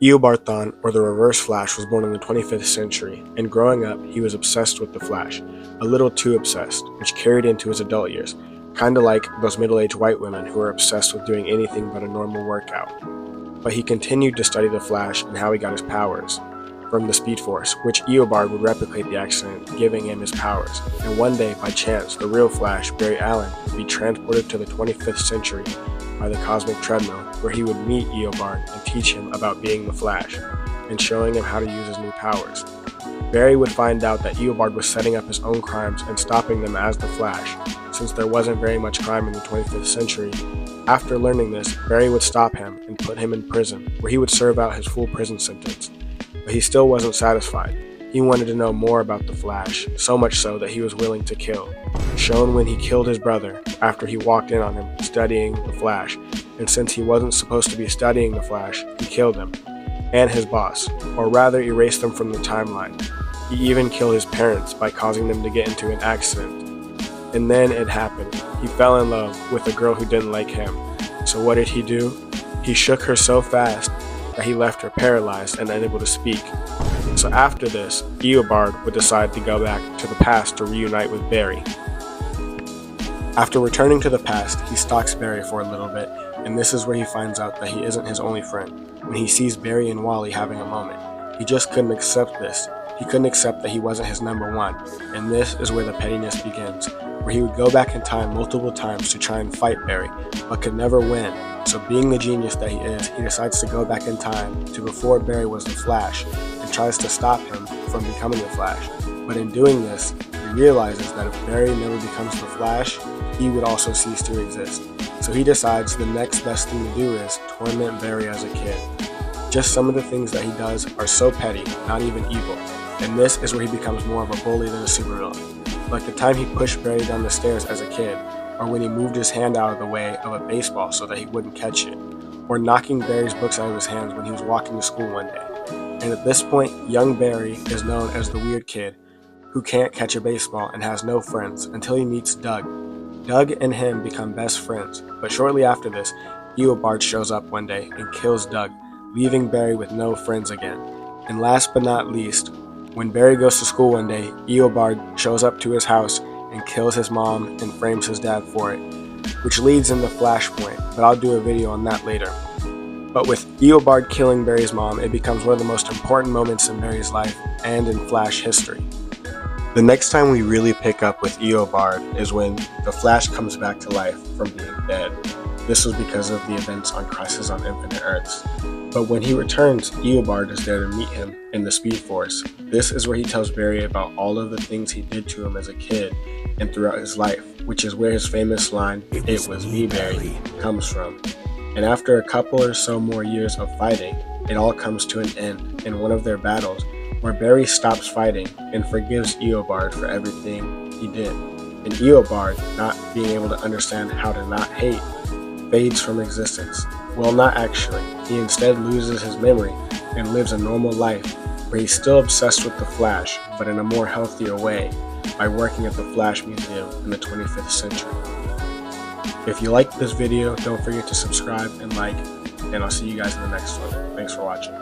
Eobarthon, or the Reverse Flash, was born in the 25th century, and growing up, he was obsessed with the Flash, a little too obsessed, which carried into his adult years, kinda like those middle-aged white women who are obsessed with doing anything but a normal workout. But he continued to study the Flash and how he got his powers from the Speed Force, which Eobard would replicate the accident, giving him his powers. And one day, by chance, the real Flash, Barry Allen, would be transported to the 25th century by the Cosmic Treadmill, where he would meet Eobard and teach him about being the Flash, and showing him how to use his new powers. Barry would find out that Eobard was setting up his own crimes and stopping them as the Flash, since there wasn't very much crime in the 25th century. After learning this, Barry would stop him and put him in prison, where he would serve out his full prison sentence. But he still wasn't satisfied. He wanted to know more about the Flash, so much so that he was willing to kill, shown when he killed his brother after he walked in on him studying the Flash, and since he wasn't supposed to be studying the Flash, he killed him, and his boss, or rather erased them from the timeline. He even killed his parents by causing them to get into an accident. And then it happened. He fell in love with a girl who didn't like him. So what did he do? He shook her so fast that he left her paralyzed and unable to speak. So after this, Eobard would decide to go back to the past to reunite with Barry. After returning to the past, he stalks Barry for a little bit, and this is where he finds out that he isn't his only friend, when he sees Barry and Wally having a moment. He just couldn't accept this. He couldn't accept that he wasn't his number one, and this is where the pettiness begins, where he would go back in time multiple times to try and fight Barry, but could never win. So being the genius that he is, he decides to go back in time to before Barry was the Flash, and tries to stop him from becoming the Flash. But in doing this, he realizes that if Barry never becomes the Flash, he would also cease to exist. So he decides the next best thing to do is torment Barry as a kid. Just some of the things that he does are so petty, not even evil, and this is where he becomes more of a bully than a supervillain. Like the time he pushed Barry down the stairs as a kid, or when he moved his hand out of the way of a baseball so that he wouldn't catch it, or knocking Barry's books out of his hands when he was walking to school one day. And at this point, young Barry is known as the weird kid who can't catch a baseball and has no friends until he meets Doug. Doug and him become best friends, but shortly after this, Eobard shows up one day and kills Doug, leaving Barry with no friends again. And last but not least, when Barry goes to school one day, Eobard shows up to his house and kills his mom and frames his dad for it, which leads into Flashpoint, but I'll do a video on that later. But with Eobard killing Barry's mom, it becomes one of the most important moments in Barry's life and in Flash history. The next time we really pick up with Eobard is when the Flash comes back to life from being dead. This was because of the events on Crisis on Infinite Earths. But when he returns, Eobard is there to meet him in the Speed Force. This is where he tells Barry about all of the things he did to him as a kid and throughout his life, which is where his famous line, "It was me, Barry," comes from. And after a couple or so more years of fighting, it all comes to an end in one of their battles, where Barry stops fighting and forgives Eobard for everything he did. And Eobard, not being able to understand how to not hate, fades from existence. Well, not actually. He instead loses his memory and lives a normal life where he's still obsessed with the Flash, but in a more healthier way, by working at the Flash Museum in the 25th century. If you liked this video, don't forget to subscribe and like, and I'll see you guys in the next one. Thanks for watching.